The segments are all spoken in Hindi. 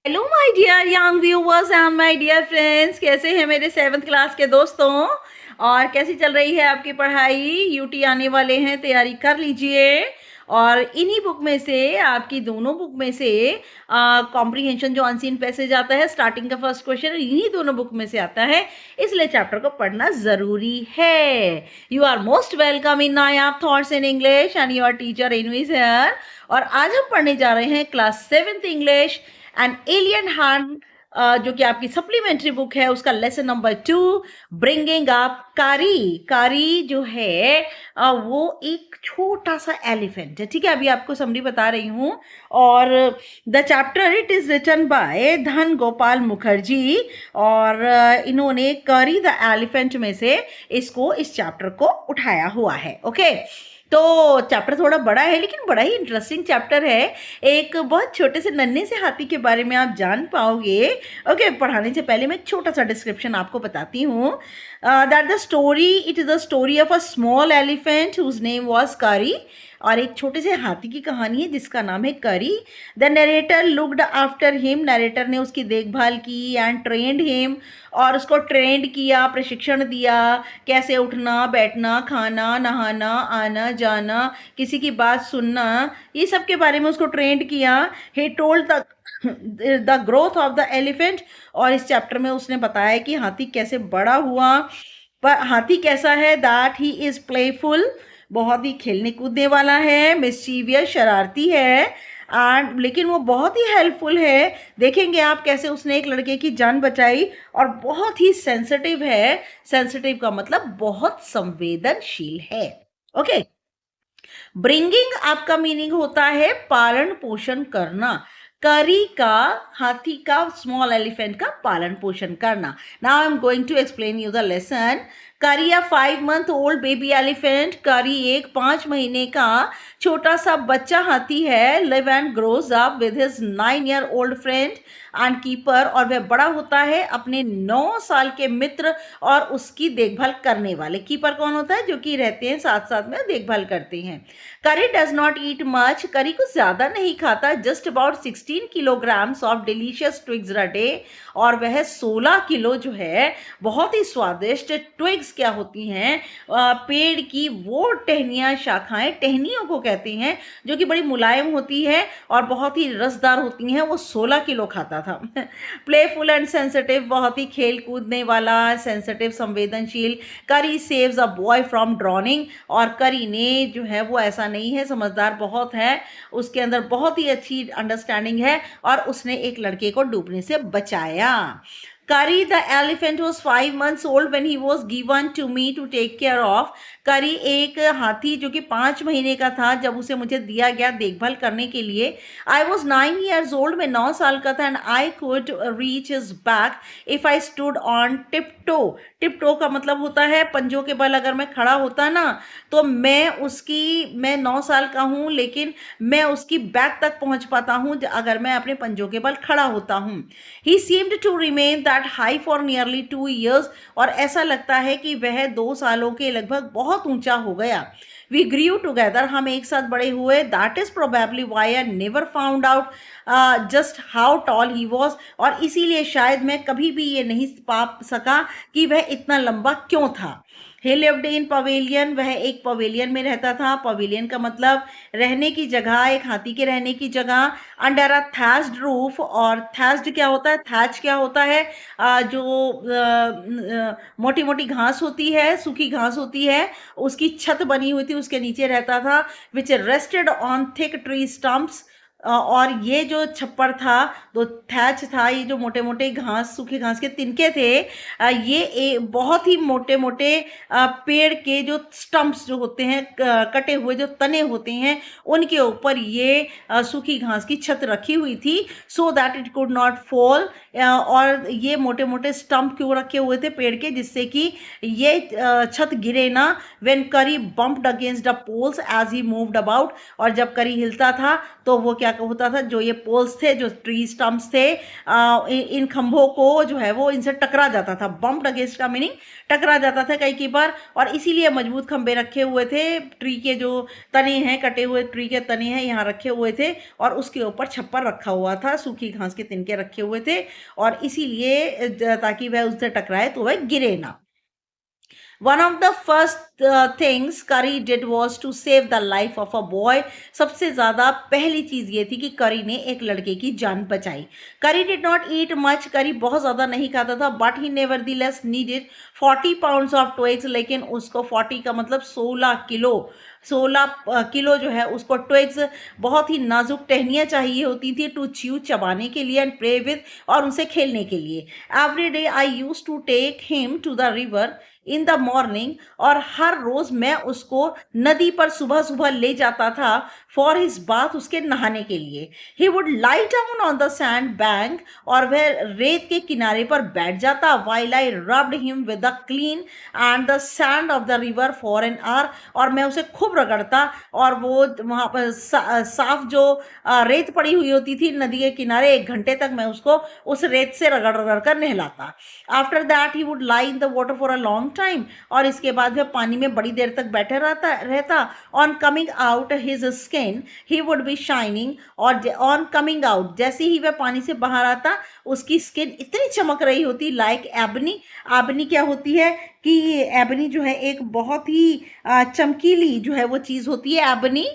Hello my dear young viewers and my dear friends, कैसे हैं मेरे 7th क्लास के दोस्तों। और कैसी चल रही है आपकी पढ़ाई। यूटी आने वाले हैं, तैयारी कर लीजिए। और इन्हीं बुक में से, आपकी दोनों बुक में से कॉम्प्रीहेंशन जो अनसीन पैसेज आता है, स्टार्टिंग का फर्स्ट क्वेश्चन इन्हीं दोनों बुक में से आता है, इसलिए चैप्टर को पढ़ना ज़रूरी है। You are most welcome in Nayab thoughts in English and your teacher इनविज हियर। और आज हम पढ़ने जा रहे हैं class 7th English and alien hand, जो कि आपकी सप्लीमेंट्री बुक है, उसका लेसन नंबर 2, ब्रिंगिंग अप कारी। कारी जो है वो एक छोटा सा एलिफेंट है, ठीक है। अभी आपको समरी बता रही हूँ। और the chapter it is written by Dhan Gopal Mukherjee. और इन्होंने कारी द एलिफेंट में से इस चैप्टर को उठाया हुआ है। ओके, तो चैप्टर थोड़ा बड़ा है लेकिन बड़ा ही इंटरेस्टिंग चैप्टर है। एक बहुत छोटे से नन्हे से हाथी के बारे में आप जान पाओगे। ओके, पढ़ाने से पहले मैं एक छोटा सा डिस्क्रिप्शन आपको बताती हूँ। That the story, it is the story of a small elephant whose name was Kari. और एक छोटे से हाथी की कहानी है जिसका नाम है करी। The narrator looked after him, narrator ने उसकी देखभाल की एंड ट्रेंड हिम, और उसको ट्रेंड किया, प्रशिक्षण दिया, कैसे उठना, बैठना, खाना, नहाना, आना जाना, किसी की बात सुनना, ये सब के बारे में उसको ट्रेंड किया। He told the growth of the elephant, और इस चैप्टर में उसने बताया कि हाथी कैसे बड़ा हुआ। पर हाथी कैसा है, दैट ही इज प्लेफुल, बहुत ही खेलने कूदने वाला है, मिस्चीवियस, शरारती है, एंड लेकिन वो बहुत ही हेल्पफुल है। देखेंगे आप कैसे उसने एक लड़के की जान बचाई। और बहुत ही सेंसिटिव है, सेंसिटिव का मतलब बहुत संवेदनशील है। ओके, ब्रिंगिंग आपका मीनिंग होता है पालन पोषण करना। करी का, हाथी का, स्मॉल एलिफेंट का पालन पोषण करना। Now I am going to explain you the lesson. Kari a 5 month old baby elephant, Kari एक 5 महीने का छोटा सा बच्चा हाथी है। Live and grows up with his 9-year-old friend and keeper, और वह बड़ा होता है अपने 9 साल के मित्र और उसकी देखभाल करने वाले। कीपर कौन होता है, जो कि रहते हैं साथ साथ में, देखभाल करते हैं। करी डज नॉट ईट मच, करी कुछ ज्यादा नहीं खाता, just about 16 kilograms of delicious twigs a day, और वह 16 किलो जो है बहुत ही स्वादिष्ट ट्विग्स क्या होती हैं, पेड़ की वो टहनियाँ, शाखाएं, टहनियों को कहते हैं, जो कि बड़ी मुलायम होती है और बहुत ही रसदार होती हैं, वो 16 किलो खाता था। प्लेफुल एंड सेंसिटिव, बहुत ही खेल कूदने वाला, सेंसिटिव, संवेदनशील। करी saves a boy from drowning, और करी ने जो है वो ऐसा नहीं है, समझदार बहुत है, उसके अंदर बहुत ही अच्छी अंडरस्टैंडिंग है, और उसने एक लड़के को डूबने से बचाया। Curry the elephant was 5 months old when he was given to me to take care of. करी एक हाथी जो कि 5 महीने का था जब उसे मुझे दिया गया देखभाल करने के लिए। I was 9 years old, मैं 9 साल का था, and I could reach his back if I stood on tiptoe. टिपटो का मतलब होता है पंजों के बल, अगर मैं खड़ा होता ना तो मैं 9 साल का हूँ लेकिन मैं उसकी बैक तक पहुंच पाता हूँ अगर मैं अपने पंजों के बल खड़ा होता हूँ। He seemed to remain that high for nearly 2 years, और ऐसा लगता है कि वह 2 सालों के लगभग बहुत ऊंचा हो गया। We grew together, हम एक साथ बड़े हुए। That is probably why I never found out just how tall he was, और इसीलिए शायद मैं कभी भी ये नहीं पा सका कि वह इतना लंबा क्यों था। He lived in pavilion, वह एक पवेलियन में रहता था। पवेलियन का मतलब रहने की जगह, एक हाथी के रहने की जगह। अंडर अ थैच्ड रूफ, और थैच्ड क्या होता है, थैच क्या होता है, जो मोटी मोटी घास होती है, सूखी घास होती है, उसकी छत बनी हुई थी, उसके नीचे रहता था। Which rested on thick tree stumps, और ये जो छप्पर था, तो थैच था, ये जो मोटे मोटे घास, सूखे घास के तिनके थे, ये बहुत ही मोटे मोटे पेड़ के जो स्टम्प्स जो होते हैं, कटे हुए जो तने होते हैं, उनके ऊपर ये सूखी घास की छत रखी हुई थी, so that it could not fall. और ये मोटे मोटे स्टम्प क्यों रखे हुए थे पेड़ के, जिससे कि ये छत गिरे ना। When Kari bumped against the poles as he moved about, और जब करी हिलता था तो वो क्या क्या होता था, जो ये पोल्स थे, जो ट्री स्टम्प्स थे, इन खंभों को जो है वो इनसे टकरा जाता था। बम्प्ड अगेंस्ट का मीनिंग टकरा जाता था कई बार, और इसीलिए मजबूत खंभे रखे हुए थे। ट्री के जो तने हैं, कटे हुए ट्री के तने हैं, यहाँ रखे हुए थे, और उसके ऊपर छप्पर रखा हुआ था, सूखी घास के तिनके रखे हुए थे, और इसीलिए ताकि वह उससे टकराए तो वह गिरे ना। One of the first things Curry did was to save the life of a boy. सबसे ज़्यादा पहली चीज़ ये थी कि करी ने एक लड़के की जान बचाई। करी did not eat much. करी बहुत ज़्यादा नहीं खाता था, but he nevertheless needed 40 pounds of twigs. लेकिन उसको 40 का मतलब 16 किलो 16 किलो जो है उसको ट्विग्स, बहुत ही नाजुक टहनियाँ चाहिए होती थी, टू च्यू चबाने के लिए, एंड प्ले विद, और उनसे खेलने के लिए। Every day I used to take him to the river in the morning, और हर रोज मैं उसको नदी पर सुबह सुबह ले जाता था, फॉर हिज बाथ, उसके नहाने के लिए। ही would lie down on the sand bank, और वह रेत के किनारे पर बैठ जाता, while I rubbed him with the clean and the sand of the river for an hour, और मैं उसे खूब रगड़ता, और वो वहाँ पर साफ जो रेत पड़ी हुई होती थी नदी के किनारे, 1 घंटे तक मैं उसको उस रेत से रगड़ रगड़ कर नहलाता। After that he would lie in the water for a long time, और इसके बाद वह पानी में बड़ी देर तक बैठा रहता। On coming out his skin he would be shining, और ऑन कमिंग आउट, जैसे ही वह पानी से बाहर आता, उसकी स्किन इतनी चमक रही होती, लाइक एबनी। एबनी क्या होती है कि एबनी जो है एक बहुत ही चमकीली जो है वो चीज़ होती है, एबनी।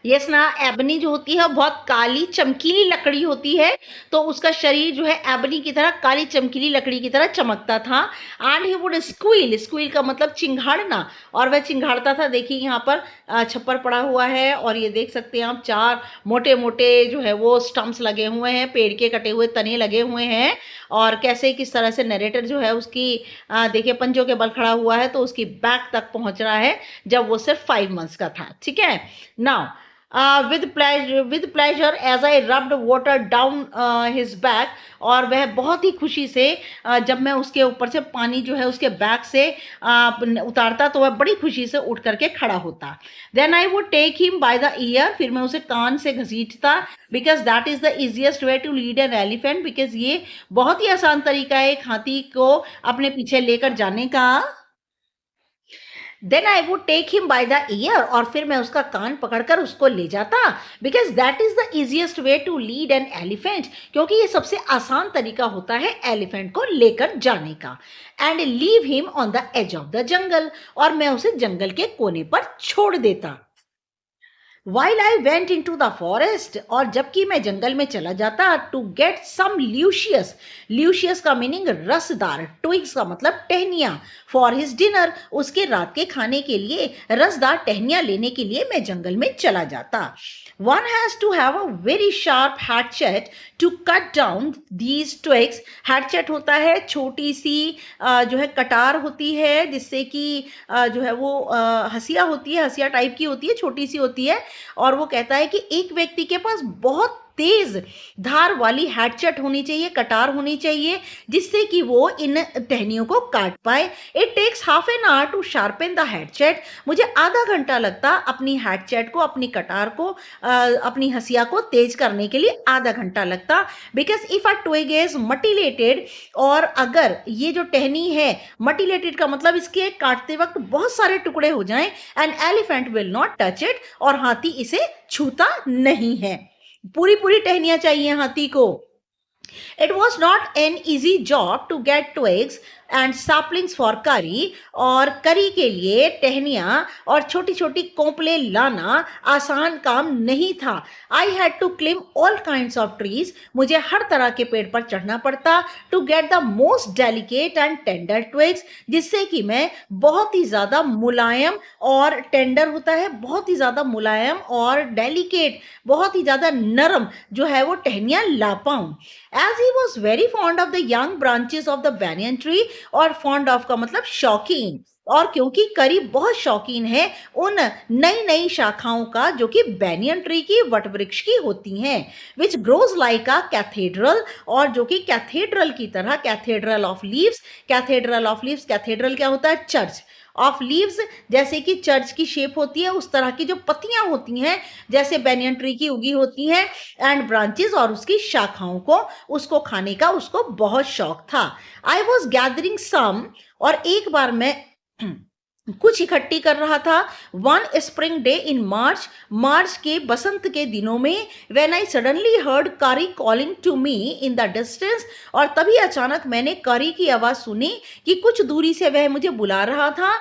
यस ना, एबनी जो होती है बहुत काली चमकीली लकड़ी होती है, तो उसका शरीर जो है एबनी की तरह काली चमकीली लकड़ी की तरह चमकता था। And he would squeal, squeal का मतलब चिंघाड़ना, और वह चिंघाड़ता था। देखिए यहाँ पर छप्पर पड़ा हुआ है, और ये देख सकते हैं आप 4 मोटे मोटे जो है वो स्टम्प्स लगे हुए हैं, पेड़ के कटे हुए तने लगे हुए हैं, और कैसे किस तरह से नरेटर जो है उसकी देखिए पंजों के बल खड़ा हुआ है, तो उसकी बैक तक पहुंच रहा है जब वो सिर्फ 5 मंथ्स का था। ठीक है, now with pleasure as I rubbed water down his back, और वह बहुत ही खुशी से जब मैं उसके ऊपर से पानी जो है उसके बैक से उतारता, तो वह बड़ी खुशी से उठ करके खड़ा होता। Then I would take him by the ear, फिर मैं उसे कान से घसीटता, because that is the easiest way to lead an elephant, because ये बहुत ही आसान तरीका है एक हाथी को अपने पीछे लेकर जाने का। Then I would take him by the ear, और फिर मैं उसका कान पकड़कर उसको ले जाता, because that is the easiest way to lead an elephant, क्योंकि ये सबसे आसान तरीका होता है एलिफेंट को लेकर जाने का। And leave him on the edge of the jungle, और मैं उसे जंगल के कोने पर छोड़ देता। While I went into the forest, और जबकि मैं जंगल में चला जाता, to get some luscious, luscious का मीनिंग रसदार, twigs का मतलब टहनियाँ, for his dinner, उसके रात के खाने के लिए रसदार टहनियाँ लेने के लिए मैं जंगल में चला जाता। One has to have a very sharp hatchet to cut down these twigs. hatchet होता है छोटी सी जो है कटार होती है, जिससे कि जो है वो हसिया होती है, हसिया टाइप की होती है, छोटी सी होती है, और वो कहता है कि एक व्यक्ति के पास बहुत तेज धार वाली हैटचेट होनी चाहिए, कटार होनी चाहिए, जिससे कि वो इन टहनियों को काट पाए। It takes half an hour to sharpen the hatchet, मुझे आधा घंटा लगता अपनी हैटचेट को, अपनी कटार को, अपनी हसिया को तेज करने के लिए आधा घंटा लगता। Because if a twig is mutilated, और अगर ये जो टहनी है मटिलेटेड का मतलब इसके काटते वक्त बहुत सारे टुकड़े हो जाएं, and elephant will not touch it, और हाथी इसे छूता नहीं है। पूरी पूरी टहनियां चाहिए हाथी को। It was not an easy job to get twigs and saplings for curry, और करी के लिए टहनियाँ और छोटी छोटी कोंपले लाना आसान काम नहीं था। I had to climb all kinds of trees, मुझे हर तरह के पेड़ पर चढ़ना पड़ता, to get the most delicate and tender twigs, जिससे कि मैं बहुत ही ज़्यादा मुलायम, और टेंडर होता है बहुत ही ज़्यादा मुलायम, और डेलिकेट बहुत ही ज़्यादा नरम जो है वो टहनियाँ ला पाऊँ। As he was very fond of the young branches of the banyan tree, और fond of का मतलब शौकीन, और क्योंकि करी बहुत शौकीन है उन नई नई शाखाओं का जो कि बैनियन ट्री की, वट वृक्ष की होती हैं, which grows like a cathedral, और जो कि कैथेड्रल की तरह, cathedral of leaves, cathedral of leaves, cathedral क्या होता है, चर्च, ऑफ लीव्स, जैसे कि चर्च की शेप होती है उस तरह की जो पत्तियां होती हैं जैसे बैनियन ट्री की उगी होती हैं, एंड ब्रांचेस और उसकी शाखाओं को उसको खाने का उसको बहुत शौक था। आई वॉज गैदरिंग सम, और एक बार मैं कुछ इकट्ठी कर रहा था। One spring day in March, March के बसंत के दिनों में, when I suddenly heard Kari calling to me in the distance, और तभी अचानक मैंने कारी की आवाज सुनी कि कुछ दूरी से वह मुझे बुला रहा था।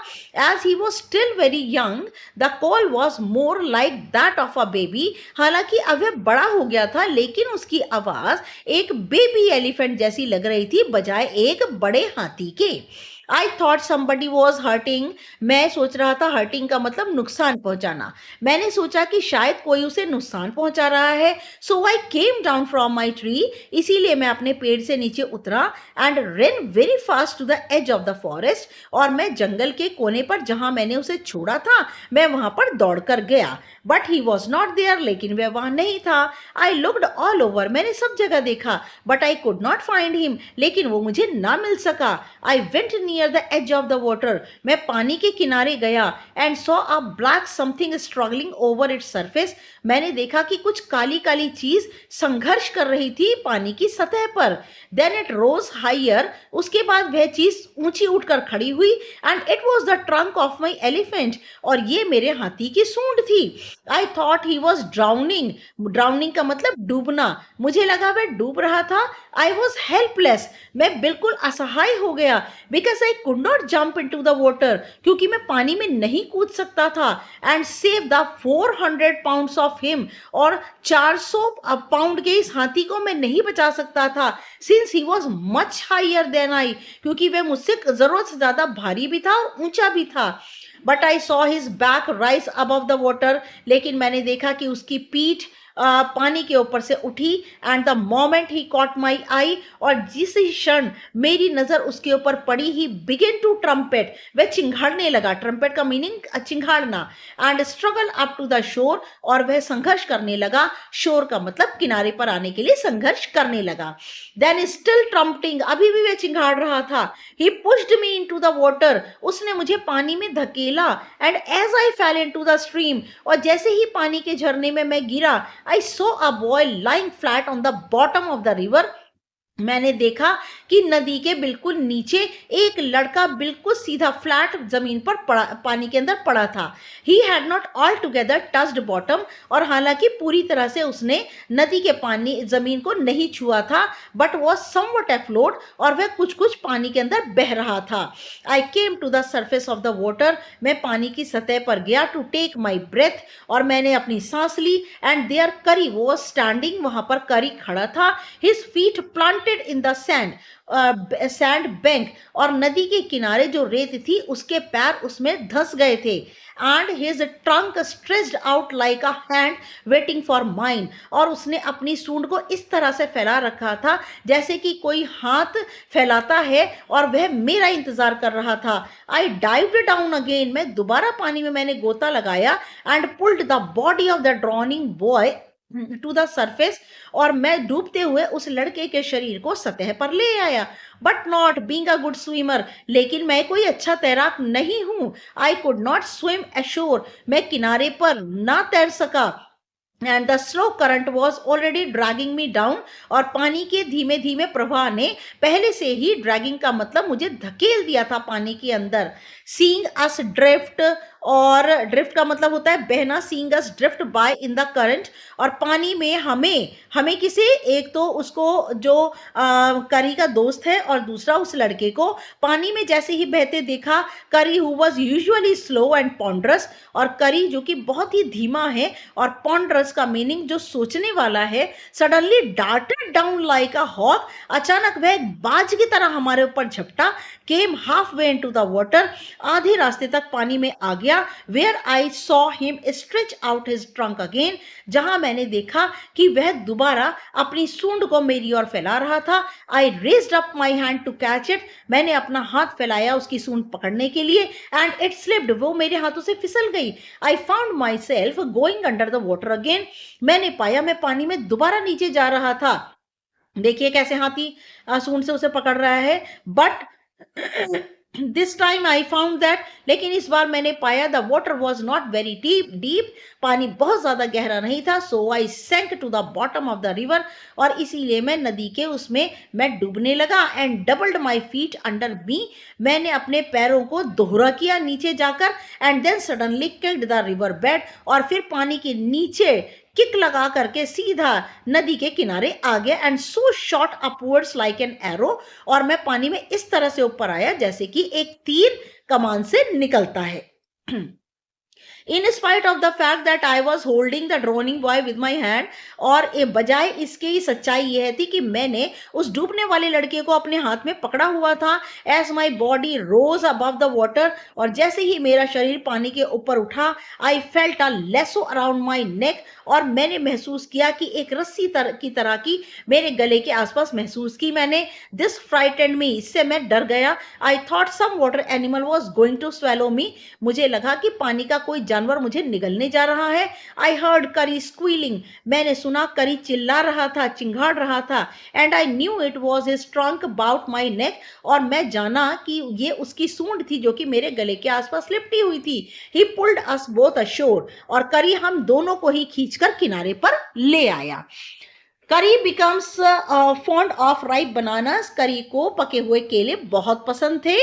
As he was still very young, the call was more like that of a baby, हालांकि अब वह बड़ा हो गया था लेकिन उसकी आवाज एक बेबी एलिफेंट जैसी लग रही थी बजाय एक बड़े हाथी के। I thought somebody was hurting, मैं सोच रहा था हर्टिंग का मतलब नुकसान पहुंचाना, मैंने सोचा कि शायद कोई उसे नुकसान पहुंचा रहा है। So I came down from my tree, इसीलिए मैं अपने पेड़ से नीचे उतरा and ran very fast to the edge of the forest, और मैं जंगल के कोने पर जहां मैंने उसे छोड़ा था मैं वहां पर दौड़ कर गया। But he was not there, लेकिन वह वहां नहीं था। आई लुक्ड ऑल ओवर, मैंने सब जगह देखा, but I could not find him, लेकिन वो मुझे ना मिल सका। I went near the edge of the water, मैं पानी के किनारे गया and saw a black something struggling over its surface, मैंने देखा कि कुछ काली काली चीज संघर्ष कर रही थी पानी की सतह पर। देन इट रोज हायर, उसके बाद वह चीज ऊंची उठकर खड़ी हुई, and it was the trunk of my elephant, और ये मेरे हाथी की सूंड थी। I thought he was drowning, drowning का मतलब डूबना, मुझे लगा वह डूब रहा था। आई वॉज हेल्पलेस, मैं बिल्कुल असहाय हो गया, because I could not jump into the water, क्योंकि मैं पानी में नहीं कूद सकता था, and save the 400 pounds of him, और 400 पाउंड के इस हाथी को मैं नहीं बचा सकता था, since he was much higher than I, क्योंकि वह मुझसे जरूरत से ज्यादा भारी भी था और ऊंचा भी था। But I saw his back rise above the water, लेकिन मैंने देखा कि उसकी पीठ पानी के ऊपर से उठी, and the moment he caught my eye, और जिस ही क्षण मेरी नजर उसके ऊपर पड़ी ही बिगिन टू ट्रम्पेट, वह चिंघाड़ने लगा, ट्रम्पेट का मीनिंग चिंघाड़ना, and struggle up to the shore, और वह संघर्ष करने लगा, शोर का मतलब किनारे पर आने के लिए संघर्ष करने लगा। देन स्टिल ट्रम्पटिंग, अभी भी वह चिंघाड़ रहा था, he pushed me into the water, उसने मुझे पानी में धकेला, and as I fell into the stream, और जैसे ही पानी के झरने में मैं गिरा, I saw a boy lying flat on the bottom of the river, मैंने देखा कि नदी के बिल्कुल नीचे एक लड़का बिल्कुल सीधा फ्लैट जमीन पर पड़ा, पानी के अंदर पड़ा था। He had not all together touched bottom, और हालांकि पूरी तरह से उसने नदी के पानी जमीन को नहीं छुआ था, बट वॉज समवट एफ्लोट, और वह कुछ कुछ पानी के अंदर बह रहा था। I came to the surface of the water, मैं पानी की सतह पर गया टू टेक माई ब्रेथ, और मैंने अपनी सांस ली, एंड देयर करी वॉज स्टैंडिंग, वहां पर करी खड़ा था, his feet planted in the sand, sand bank, और नदी के किनारे जो रेत थी उसके पैर उसमें धंस गए थे, and his trunk stretched out like a hand waiting for mine, और उसने अपनी सूंड को इस तरह से फैला रखा था जैसे कि कोई हाथ फैलाता है, और वह मेरा इंतजार कर रहा था। आई डाइव्ड डाउन अगेन, मैं दोबारा पानी में मैंने गोता लगाया, and pulled the body of the drowning boy to the surface, और मैं डूबते हुए उस लड़के के शरीर को सतह पर ले आया। But not being a good swimmer, लेकिन मैं कोई अच्छा तैराक नहीं हूं। आई कुड नॉट स्विम एशोर, मैं किनारे पर ना तैर सका, and the slow current was already dragging me down, और पानी के धीमे धीमे प्रवाह ने पहले से ही, ड्रैगिंग का मतलब मुझे धकेल दिया था पानी के अंदर। सीइंग अस ड्रिफ्ट, और ड्रिफ्ट का मतलब होता है बहना, seeing us drift by in the current, और पानी में हमें हमें किसे, एक तो उसको जो करी का दोस्त है और दूसरा उस लड़के को पानी में जैसे ही बहते देखा। Kari who was usually slow and ponderous, और करी जो कि बहुत ही धीमा है, और पॉन्डरस का मीनिंग जो सोचने वाला है, suddenly darted down like a hawk, अचानक वह एक बाज की तरह हमारे ऊपर झपटा। Came half way into the water, आधे रास्ते तक पानी में आ गया। Where I saw him stretch out his trunk again, जहां मैंने देखा कि वह दोबारा अपनी सूंड को मेरी ओर फैला रहा था। I raised up my hand to catch it, मैंने अपना हाथ फैलाया उसकी सूंड पकड़ने के लिए, एंड इट स्लिप्ड, वो मेरे हाथों से फिसल गई। I found my self going under the water again, मैंने पाया मैं पानी में दोबारा नीचे जा रहा था। देखिए कैसे हाथी सूंड से उसे पकड़ रहा है, but this time I found that, लेकिन इस बार मैंने पाया the water was not very deep, पानी बहुत ज्यादा गहरा नहीं था। So I sank to the bottom of the river, और इसीलिए मैं नदी के उसमें मैं डूबने लगा। And doubled my feet under me, मैंने अपने पैरों को दोहरा किया नीचे जाकर। And then suddenly kicked the river bed, और फिर पानी के नीचे किक लगा करके सीधा नदी के किनारे आ गया। And so shot upwards like an arrow, और मैं पानी में इस तरह से ऊपर आया जैसे कि एक तीर कमान से निकलता है। In spite of the fact that I was holding the droning boy with my hand, और बजाय इसके ही सच्चाई यह थी कि मैंने उस डूबने वाले लड़के को अपने हाथ में पकड़ा हुआ था। As my body rose above the water, और जैसे ही मेरा शरीर पानी के ऊपर उठा, I felt a lasso around my neck, और मैंने महसूस किया कि एक रस्सी की तरह की मेरे गले के आसपास महसूस की मैंने। दिस फ्राइटेंड मी, इससे मैं डर गया। I thought some water animal was going to swallow me, मुझे लगा कि पानी का कोई जानवर मुझे निगलने जा रहा है। आई हर्ड करी स्क्वीलिंग, मैंने सुना करी चिल्ला रहा था, चिंगाड़ रहा था। And I knew it was his trunk about my neck, और मैं जाना कि ये उसकी सूंड थी जो कि मेरे गले के आसपास लिपटी हुई थी। ही पुल्ड अस बोथ अशोर, और करी हम दोनों को ही खींचकर किनारे पर ले आया। करी becomes fond of ripe bananas, करी को पके हुए केले बहुत पसंद थे,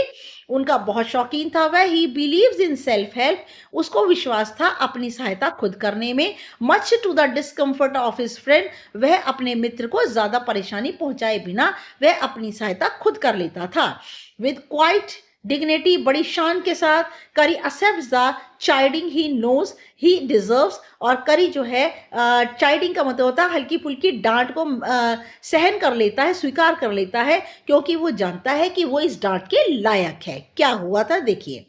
उनका बहुत शौकीन था वह। He believes in self help, उसको विश्वास था अपनी सहायता खुद करने में। Much to the discomfort of his friend, वह अपने मित्र को ज्यादा परेशानी पहुंचाए बिना वह अपनी सहायता खुद कर लेता था। विद क्वाइट डिग्निटी, बड़ी शान के साथ, Kari accepts the chiding he knows he deserves, और करी जो है चाइडिंग का मतलब होता है हल्की फुल्की डांट को सहन कर लेता है, स्वीकार कर लेता है, क्योंकि वो जानता है कि वो इस डांट के लायक है। क्या हुआ था देखिए।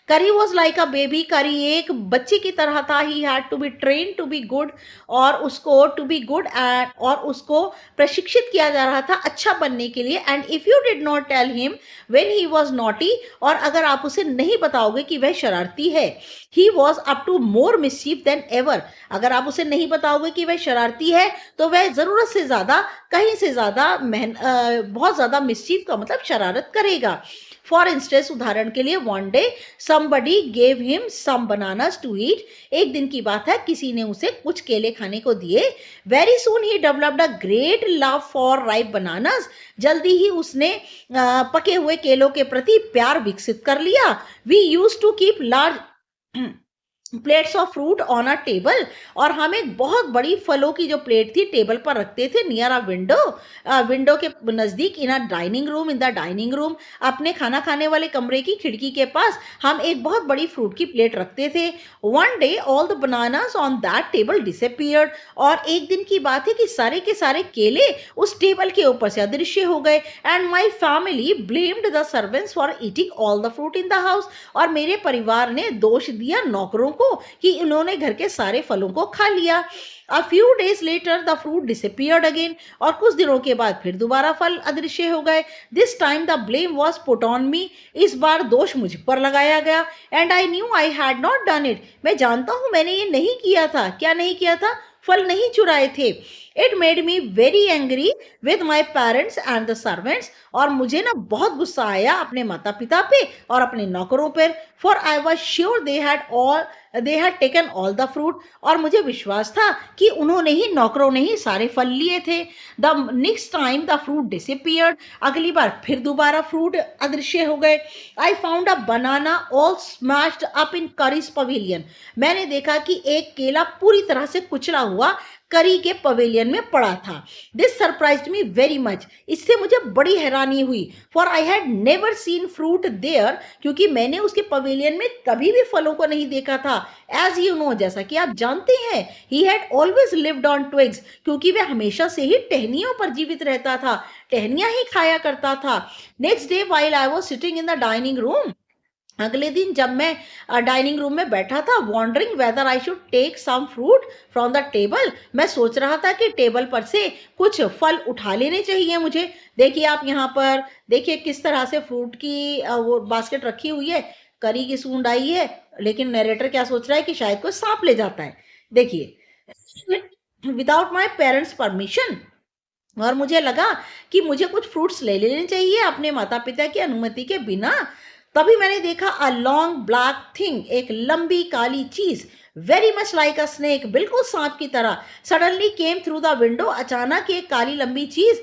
करी वॉज लाइक अ बेबी, करी एक बच्चे की तरह था। He had to be train to be good, और उसको टू बी गुड एंड, और उसको प्रशिक्षित किया जा रहा था अच्छा बनने के लिए। And if you did not tell him when he was naughty, और अगर आप उसे नहीं बताओगे कि वह शरारती है, he was up to more mischief than ever, अगर आप उसे नहीं बताओगे कि वह शरारती है तो वह जरूरत से ज्यादा, कहीं से ज्यादा बहुत ज्यादा मिसचीफ का मतलब शरारत करेगा। फॉर इंस्टेंस, उदाहरण के लिए, one day somebody gave him some bananas to eat, एक दिन की बात है किसी ने उसे कुछ केले खाने को दिए। Very soon he developed a great love for ripe bananas, जल्दी ही उसने पके हुए केलों के प्रति प्यार विकसित कर लिया। We used to keep large plates of fruit on a table, और हम एक बहुत बड़ी फलों की जो प्लेट थी टेबल पर रखते थे। नियर अ विंडो, विंडो के नजदीक। In a dining room, in the dining room, अपने खाना खाने वाले कमरे की खिड़की के पास हम एक बहुत बड़ी फ्रूट की प्लेट रखते थे। One day all the bananas on that table disappeared, और एक दिन की बात है कि सारे के सारे केले उस टेबल के ऊपर से अदृश्य हो गए। And my family blamed the servants for eating all the fruit in the house, और मेरे परिवार ने दोष दिया नौकरों को कि उन्होंने घर के सारे फलों को खा लिया। A few days later the fruit disappeared again, और कुछ दिनों के बाद फिर दोबारा फल अदृश्य हो गए। This time the blame was put on me, इस बार दोष मुझ पर लगाया गया। And I knew I had not done it, मैं जानता हूं मैंने ये नहीं किया था। क्या नहीं किया था? फल नहीं चुराए थे। It made me very angry with my parents and the servants, और मुझे ना बहुत गुस्सा आया अपने माता पिता पे और अपने नौकरों पर। For I was sure they had taken all the fruit, और मुझे विश्वास था कि उन्होंने ही, नौकरों ने ही सारे फल लिए थे। The next time the fruit disappeared, अगली बार फिर दोबारा फ्रूट अदृश्य हो गए। I found a banana all smashed up in Curry's pavilion, मैंने देखा कि एक केला पूरी तरह से कुचला हुआ करी के पवेलियन में पड़ा था। This surprised me very much, इससे मुझे बड़ी हैरानी हुई। For I had never seen fruit there, क्योंकि मैंने उसके पवेलियन में कभी भी फलों को नहीं देखा था। एज यू नो, जैसा कि आप जानते हैं, he had always lived on twigs, क्योंकि वह हमेशा से ही टहनियों पर जीवित रहता था, टहनियां ही खाया करता था। Next day while I was sitting in the dining room, अगले दिन जब मैं डाइनिंग रूम में बैठा था, wondering whether I should take some fruit from the table, मैं सोच रहा था कि टेबल पर से कुछ फल उठा लेने चाहिए मुझे। देखिए आप यहाँ पर देखिए किस तरह से फ्रूट की वो बास्केट रखी हुई है, करी की सूंड आई है, लेकिन नरेटर क्या सोच रहा है कि शायद कोई सांप ले जाता है। देखिए, विदाउट माई पेरेंट्स परमिशन और मुझे लगा कि मुझे कुछ फ्रूट्स ले लेने चाहिए अपने माता पिता की अनुमति के बिना। तभी मैंने देखा अ लॉन्ग ब्लैक थिंग, एक लंबी काली चीज, very much like a snake, बिल्कुल सांप की तरह, suddenly came through the window. अचानक एक काली लंबी चीज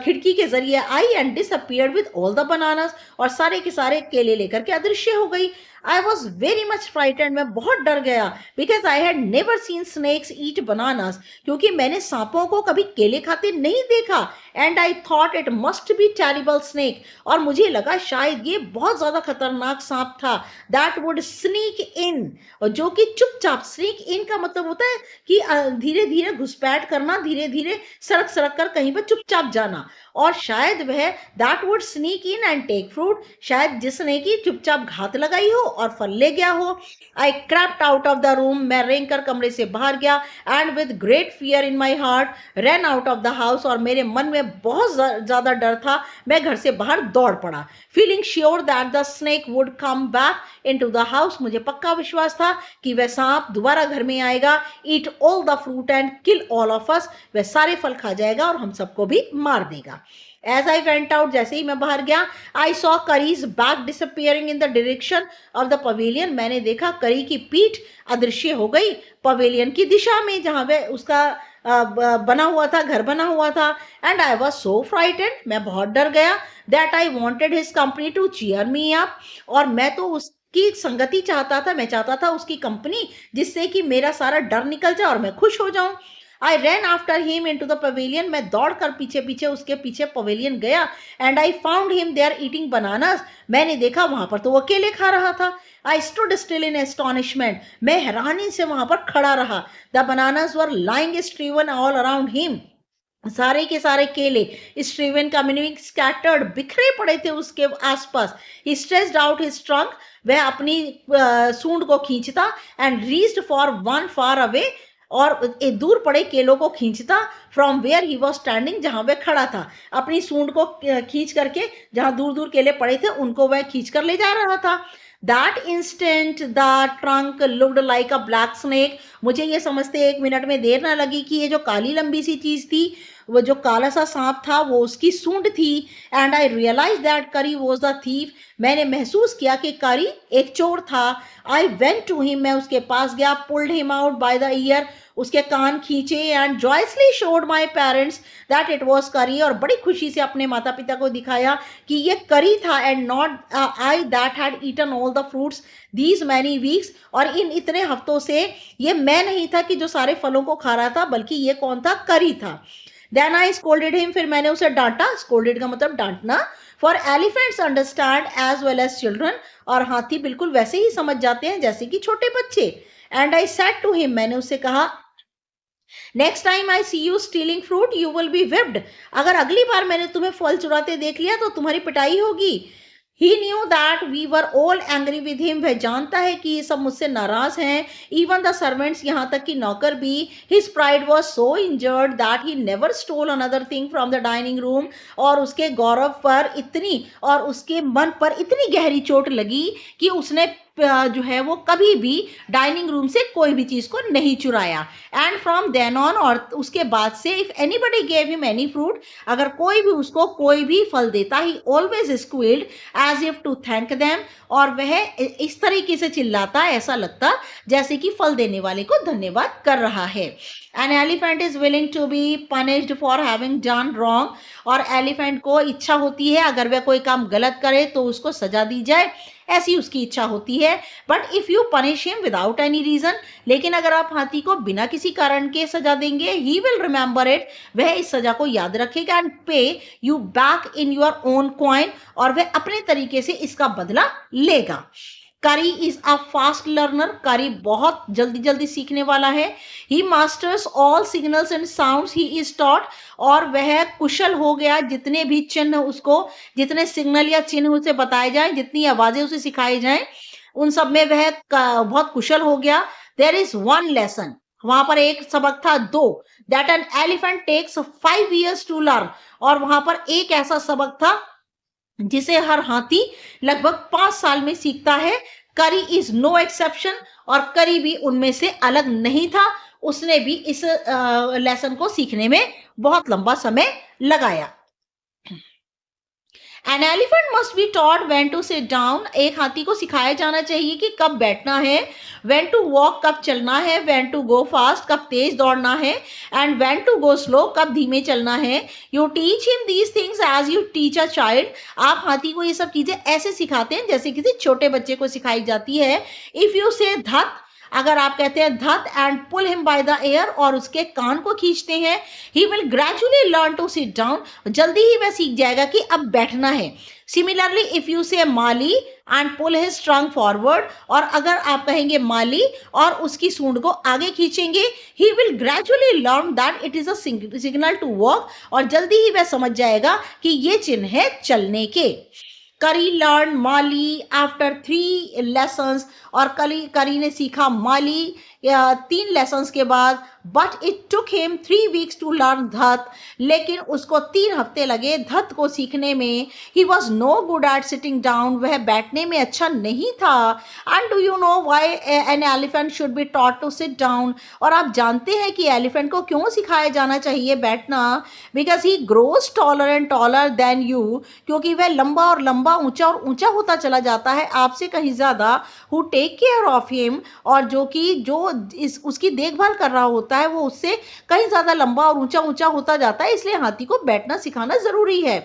खिड़की के जरिए आई and disappeared with all the bananas, और सारे के सारे केले लेकर के अदृश्य हो गई। I was very much frightened, मैं बहुत डर गया, because I had never seen snakes eat bananas, क्योंकि मैंने सांपों को कभी केले खाते नहीं देखा। And I thought it must be terrible snake, और मुझे लगा शायद ये बहुत ज्यादा खतरनाक सांप था, दैट वुड स्नीक इन, और जो कि चुपचाप, स्नीक इन का मतलब होता है कि धीरे धीरे घुसपैठ करना, धीरे धीरे सरक सरक कर कहीं पर चुपचाप जाना, और शायद वह that would sneak in and take fruit, शायद जिसने की चुपचाप घात लगाई हो और फल ले गया हो। I crept out of the room, मैं रेंग कर कमरे से बाहर गया, and with great fear in my heart run out of the house, और मेरे मन में बहुत ज्यादा डर था, मैं घर से बाहर दौड़ पड़ा, feeling sure that the snake would come back into the house, मुझे पक्का विश्वास था कि वह सांप दोबारा घर में आएगा, eat all the fruit and kill all of us, वह सारे फल खा जाएगा और हम सबको भी मार देगा। एज आई वेंट आउट, जैसे ही मैं बाहर गया, I saw curries back disappearing in the direction of the pavilion, मैंने देखा करी की पीठ अदृश्य हो गई पवेलियन की दिशा में, जहां वह उसका बना हुआ था, घर बना हुआ था। And I was so frightened, मैं बहुत डर गया, that I wanted his company to cheer me up, और मैं तो उसकी संगति चाहता था, मैं चाहता था उसकी कंपनी, जिससे कि मेरा सारा डर निकल जाए और मैं खुश हो जाऊं। I ran after him into the pavilion, मैं दौड़कर पीछे पीछे उसके पीछे पवेलियन गया, and I found him there eating bananas, मैंने देखा वहां पर तो वो केले खा रहा था। I stood still in astonishment, मैं हैरानी से वहां पर खड़ा रहा। The bananas were lying strewn all around him, सारे के सारे केले स्ट्रीवन का मीनिंग स्कैटर्ड, बिखरे पड़े थे उसके आसपास। He stretched out his trunk, वह अपनी सूंड को खींचता, and reached for one far away, और एक दूर पड़े केलों को खींचता, from where he was standing, जहां वह खड़ा था, अपनी सूंड को खींच करके जहां दूर दूर केले पड़े थे उनको वह खींच कर ले जा रहा था। That instant the trunk looked like a black snake, मुझे ये समझते 1 मिनट में देर ना लगी कि ये जो काली लंबी सी चीज थी, वो जो काला सा सांप था, वो उसकी सूंड थी। एंड आई रियलाइज दैट करी वॉज द थीफ, मैंने महसूस किया कि करी एक चोर था। आई वेंट टू हिम, मैं उसके पास गया, pulled him out by the year, उसके कान खींचे, and joyously showed my parents that it was करी, और बड़ी खुशी से अपने माता पिता को दिखाया कि ये करी था, and not I that had eaten all the fruits these many weeks, और इन इतने हफ्तों से ये मैं नहीं था कि जो सारे फलों को खा रहा था, बल्कि ये कौन था, करी था। देन आई स्कोल्डेड हिम, फिर मैंने उसे डांटा, स्कोल्डेड का मतलब डांटना, for elephants understand as well as children, और हाथी बिल्कुल वैसे ही समझ जाते हैं जैसे कि छोटे बच्चे। And I said to him, मैंने उससे कहा, next time I see you stealing fruit you will be whipped, अगर अगली बार मैंने तुम्हें फल चुराते देख लिया तो तुम्हारी पिटाई होगी। He knew that we were all angry with him, वह जानता है कि ये सब मुझसे नाराज हैं, even the servants, यहाँ तक कि नौकर भी। His pride was so injured that he never stole another thing from the dining room, और उसके गौरव पर इतनी, और उसके मन पर इतनी गहरी चोट लगी कि उसने जो है वो कभी भी डाइनिंग रूम से कोई भी चीज को नहीं चुराया। एंड फ्रॉम देन ऑन, और उसके बाद से, if anybody gave him any fruit, अगर कोई भी उसको कोई भी फल देता, he always squealed as if to thank them, और वह इस तरीके से चिल्लाता, ऐसा लगता जैसे कि फल देने वाले को धन्यवाद कर रहा है। An elephant is willing to be punished for having done wrong, और एलिफेंट को इच्छा होती है अगर वह कोई काम गलत करे तो उसको सजा दी जाए, ऐसी उसकी इच्छा होती है। But if you punish him without any reason, लेकिन अगर आप हाथी को बिना किसी कारण के सजा देंगे, ही विल रिमेंबर इट, वह इस सजा को याद रखेगा, एंड पे you back in your own coin, और वह अपने तरीके से इसका बदला लेगा। करी इज अ फास्ट लर्नर, करी बहुत जल्दी जल्दी सीखने वाला है। He masters all signals and sounds he is taught, और वह कुशल हो गया, जितने भी चिन्ह उसको, जितने सिग्नल या चिन्ह उसे बताए जाएं, जितनी आवाजें उसे सिखाई जाएं, उन सब में वह बहुत कुशल हो गया। देयर इज वन लेसन, वहां पर एक सबक था, दो, that an elephant takes 5 years to learn, और वहां पर एक ऐसा सबक था जिसे हर हाथी लगभग 5 साल में सीखता है। करी इज नो एक्सेप्शन, और करी भी उनमें से अलग नहीं था। उसने भी इस लेसन को सीखने में बहुत लंबा समय लगाया। An elephant must be taught when to sit down. एक हाथी को सिखाया जाना चाहिए कि कब बैठना है, व्हेन टू वॉक कब चलना है, व्हेन टू गो फास्ट कब तेज दौड़ना है, and when to go slow कब धीमे चलना है। You teach him these things as you teach a child. आप हाथी को ये सब चीजें ऐसे सिखाते हैं जैसे किसी छोटे बच्चे को सिखाई जाती है। इफ यू से धत, अगर आप कहते हैं धत and pull him by the ear और उसके कान को खींचते हैं, he will gradually learn to sit down, जल्दी ही वह सीख जाएगा कि अब बैठना है। सिमिलरली इफ यू से माली and pull his trunk forward, और अगर आप कहेंगे माली और उसकी सूंड को आगे खींचेंगे, he will gradually learn that it is a signal to walk, और जल्दी ही वह समझ जाएगा कि ये चिन्ह है चलने के। करी लर्न माली आफ्टर 3 लेसन्स, और करी ने सीखा माली 3 लेसन्स के बाद। But it took him 3 weeks to learn धत, लेकिन उसको 3 हफ्ते लगे धत को सीखने में। He was no good at sitting down, वह बैठने में अच्छा नहीं था। And do you know why an elephant should be taught to sit down, और आप जानते हैं कि एलिफेंट को क्यों सिखाया जाना चाहिए बैठना? Because he grows taller and taller than you, क्योंकि वह लंबा और लंबा, ऊंचा और ऊंचा होता चला जाता है आपसे कहीं ज़्यादा। Who take care of him, और जो उसकी देखभाल कर रहा होता है वो उससे कहीं ज़्यादा लंबा और ऊंचा ऊंचा होता जाता है, इसलिए हाथी को बैठना सिखाना ज़रूरी है।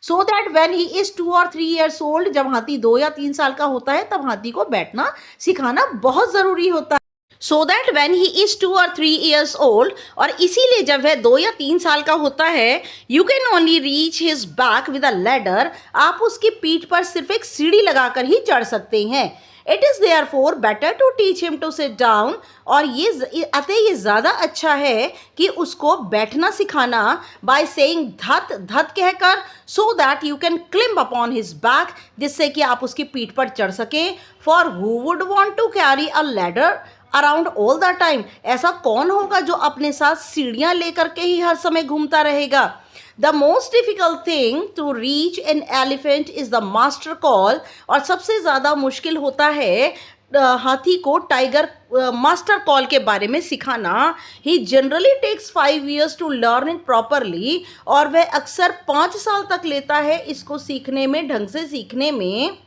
So that when he is 2 or 3 years old, जब हाथी 2 या 3 साल का होता है तब हाथी को बैठना सिखाना बहुत ज़रूरी होता है। So that when he is 2 or 3 years old, और इसीलिए जब वह 2 या 3 साल का होता है, you can only reach his back with a ladder, आप उसकी पीठ पर सिर्फ एक सीढ़ी लगाकर ही चढ़ सकते हैं। It is therefore better to teach him to sit down, और ये ज़्यादा अच्छा है कि उसको बैठना सिखाना बाय सेइंग धत धत कहकर, so that you can climb upon his back, जिससे कि आप उसकी पीठ पर चढ़ सकें। For who would want to carry a ladder around all the time, ऐसा कौन होगा जो अपने साथ सीढ़ियाँ लेकर के ही हर समय घूमता रहेगा। The most difficult thing to reach an elephant is the master call, और सबसे ज़्यादा मुश्किल होता है हाथी को टाइगर मास्टर कॉल के बारे में सिखाना। He generally takes 5 years to learn it properly, और वह अक्सर 5 साल तक लेता है इसको सीखने में, ढंग से सीखने में।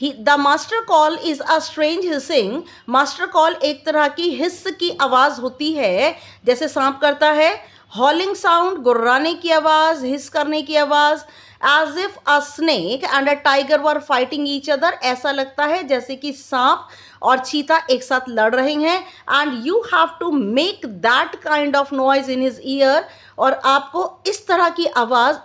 The master call is a strange hissing, master call एक तरह की हिस्स की आवाज़ होती है, जैसे सांप करता है। हॉलिंग साउंड, गुर्राने की आवाज़, हिस करने की आवाज़। As if a snake and a tiger were fighting each other, ऐसा लगता है जैसे कि सांप और चीता एक साथ लड़ रहे हैं। And you have to make that kind of noise in his ear, और आपको इस तरह की आवाज़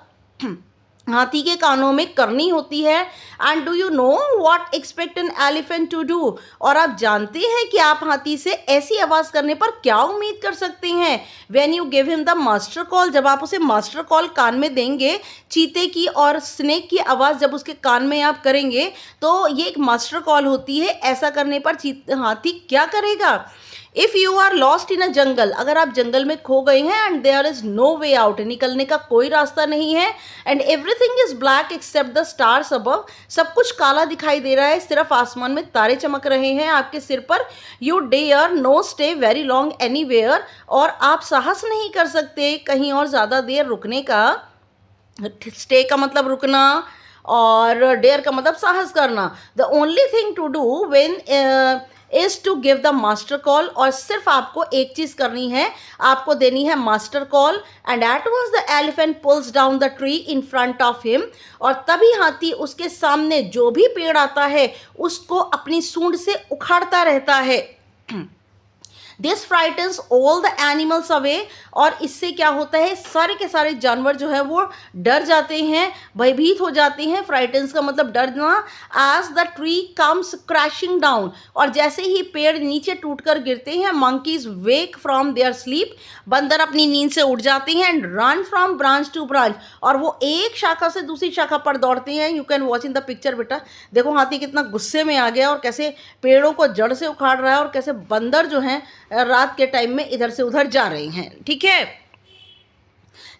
हाथी के कानों में करनी होती है। And do you know what expect an elephant to do, और आप जानते हैं कि आप हाथी से ऐसी आवाज़ करने पर क्या उम्मीद कर सकते हैं। When you give him the master call, जब आप उसे मास्टर कॉल कान में देंगे, चीते की और स्नेक की आवाज़ जब उसके कान में आप करेंगे, तो ये एक मास्टर कॉल होती है। ऐसा करने पर हाथी क्या करेगा? If you are lost in a jungle, अगर आप जंगल में खो गए हैं, and there is no way out, निकलने का कोई रास्ता नहीं है, and everything is black except the stars above, सब कुछ काला दिखाई दे रहा है, सिर्फ आसमान में तारे चमक रहे हैं आपके सिर पर। You dare no stay very long anywhere, और आप साहस नहीं कर सकते कहीं और ज़्यादा देर रुकने का। स्टे का मतलब रुकना, और डेयर का मतलब साहस करना। The only thing to do when is to give the master call, और सिर्फ आपको एक चीज़ करनी है, आपको देनी है master call. And at was the elephant pulls down the tree in front of him, और तभी हाथी उसके सामने जो भी पेड़ आता है उसको अपनी सूंड से उखाड़ता रहता है। This frightens all the animals away, और इससे क्या होता है, सारे के सारे जानवर जो है वो डर जाते हैं, भयभीत हो जाते हैं। फ्राइटन्स का मतलब डरना। As the tree comes crashing down, और जैसे ही पेड़ नीचे टूटकर गिरते हैं, monkeys wake from their sleep, बंदर अपनी नींद से उठ जाते हैं। And run from branch to branch, और वो एक शाखा से दूसरी शाखा पर दौड़ते हैं। You can watch in the picture बेटा, देखो हाथी कितना गुस्से में आ गया और कैसे पेड़ों को जड़ से उखाड़ रहा है, और कैसे बंदर जो हैं रात के टाइम में इधर से उधर जा रहे हैं। ठीक है,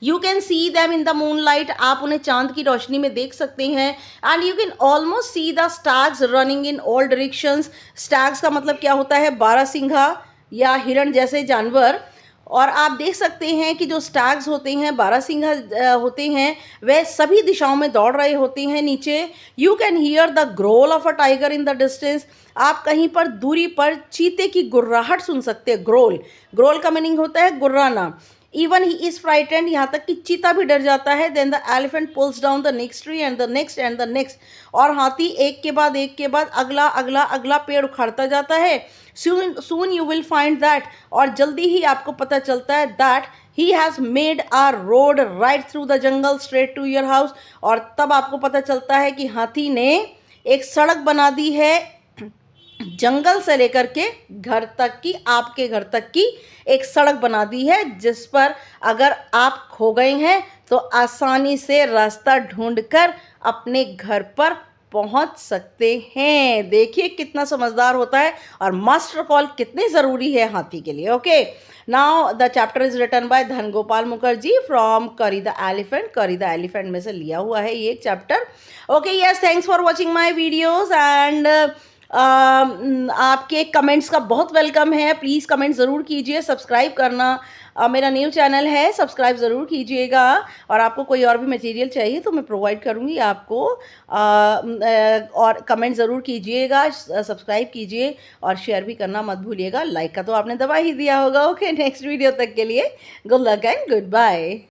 you can see them in the moon light, आप उन्हें चांद की रोशनी में देख सकते हैं। And you can almost see the stags running in all directions. Stags का मतलब क्या होता है, बारहसिंघा, या हिरण जैसे जानवर। और आप देख सकते हैं कि जो स्टैग्स होते हैं, बारहसिंघा होते हैं, वह सभी दिशाओं में दौड़ रहे होते हैं नीचे। You can hear the growl of a tiger in the distance. आप कहीं पर दूरी पर चीते की गुर्राहट सुन सकते हैं। ग्रोल, ग्रोल का मीनिंग होता है गुर्राना। इवन ही इज फ्राइटेंड, यहाँ तक कि चीता भी डर जाता है। Then the elephant pulls down the next tree and the next and the next. और हाथी एक के बाद एक के बाद अगला अगला अगला पेड़ उखाड़ता जाता है। Soon you will find that, और जल्दी ही आपको पता चलता है that he has made a road right through the jungle straight to your house. और तब आपको पता चलता है कि हाथी ने एक सड़क बना दी है जंगल से लेकर के घर तक की, आपके घर तक की एक सड़क बना दी है, जिस पर अगर आप खो गए हैं तो आसानी से रास्ता ढूंढकर अपने घर पर पहुंच सकते हैं। देखिए कितना समझदार होता है और मास्टर कॉल कितने ज़रूरी है हाथी के लिए। Okay, now the chapter is written by Dhan Gopal Mukerji from Kari the elephant. Kari the elephant में से लिया हुआ है ये chapter. Okay, yes, thanks for watching my videos and आपके कमेंट्स का बहुत वेलकम है। प्लीज़ कमेंट ज़रूर कीजिए। सब्सक्राइब करना, मेरा न्यू चैनल है, सब्सक्राइब ज़रूर कीजिएगा। और आपको कोई और भी मटेरियल चाहिए तो मैं प्रोवाइड करूँगी आपको। और कमेंट ज़रूर कीजिएगा, सब्सक्राइब कीजिए और शेयर भी करना मत भूलिएगा। लाइक का तो आपने दबा ही दिया होगा। ओके, नेक्स्ट वीडियो तक के लिए good luck and good bye.